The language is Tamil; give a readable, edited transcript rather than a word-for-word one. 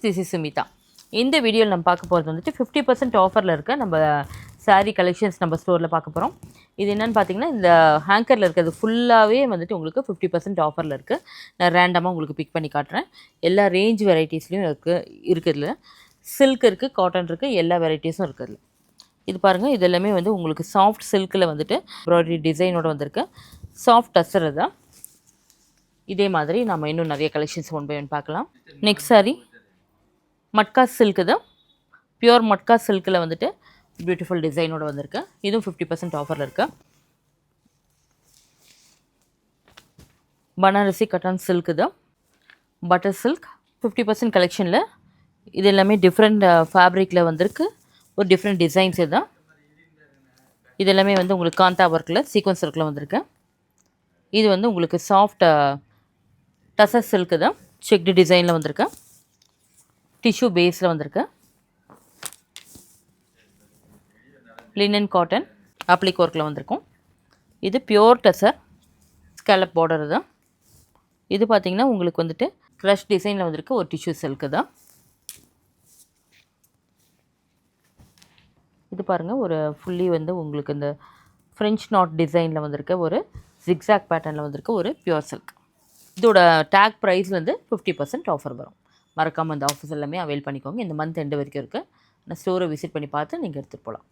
This is Smitha. இந்த வீடியோவில் நம்ம பார்க்க போகிறது வந்துட்டு 50% ஆஃபரில் இருக்க நம்ம சாரீ கலெக்ஷன்ஸ் நம்ம ஸ்டோரில் பார்க்க போகிறோம். இது என்னென்னு பார்த்தீங்கன்னா, இந்த ஹேங்கரில் இருக்கிறது ஃபுல்லாகவே வந்துட்டு உங்களுக்கு 50% ஆஃபரில் இருக்குது. நான் ரேண்டமாக உங்களுக்கு பிக் பண்ணி காட்டுறேன். எல்லா ரேஞ்ச் வெரைட்டிஸ்லையும் இருக்குதுல சில்க் இருக்குது, காட்டன் இருக்குது, எல்லா வெரைட்டிஸும் இருக்குதுல. இது பாருங்கள், இது எல்லாமே வந்து உங்களுக்கு சாஃப்ட் சில்கில் வந்துட்டு எம்ப்ராய்டரி டிசைனோடு வந்திருக்கு. சாஃப்ட் டஸ்ஸர் தான். இதே மாதிரி நம்ம இன்னும் நிறைய கலெக்ஷன்ஸ் ஒன் பை ஒன் பார்க்கலாம். நெக்ஸ்ட் சாரி மட்கா சில்க்கு தான். பியூர் மட்கா சில்கில் வந்துட்டு பியூட்டிஃபுல் டிசைனோடு வந்திருக்கு. இதுவும் 50% ஆஃபரில் இருக்கு. பனாரசி கட்டான் சில்க்கு தான். பட்டர் சில்க் 50% கலெக்ஷனில் இது எல்லாமே டிஃப்ரெண்ட் ஃபேப்ரிக்கில் வந்திருக்கு. ஒரு டிஃப்ரெண்ட் டிசைன்ஸ் இதுதான். இது எல்லாமே வந்து உங்களுக்கு காந்தா ஒர்க்கில் சீக்வன்ஸ் ஒர்க்கில் வந்திருக்கு. இது வந்து உங்களுக்கு சாஃப்ட் டசர் சில்க்கு தான். செக்டு டிசைனில் வந்திருக்கு. டிஷ்யூ பேஸில் வந்திருக்கு. லினன் காட்டன் அப்ளிக் ஒர்க்கில் வந்திருக்கும். இது பியோர் டசர் ஸ்கேலப் பார்டர் தான். இது பார்த்திங்கன்னா உங்களுக்கு வந்துட்டு க்ரஷ் டிசைனில் வந்திருக்கு. ஒரு டிஷ்யூ சில்க்கு தான். இது பாருங்கள், ஒரு ஃபுல்லி வந்து உங்களுக்கு இந்த ஃப்ரெஞ்ச் நாட் டிசைனில் வந்திருக்க ஒரு ஜிக்ஸாக் பேட்டர்னில் வந்திருக்க ஒரு பியூர் சில்க். இதோட டேக் ப்ரைஸ் வந்து 50% ஆஃபர் வரும். மறக்காமல் இந்த ஆஃபர்ஸ் எல்லாமே அவைல் பண்ணிக்கோங்க. இந்த மந்த் எண்டு வரைக்கும் இருக்குது. நான் ஸ்டோரை விசிட் பண்ணி பார்த்து நீங்கள் எடுத்துகிட்டு போகலாம்.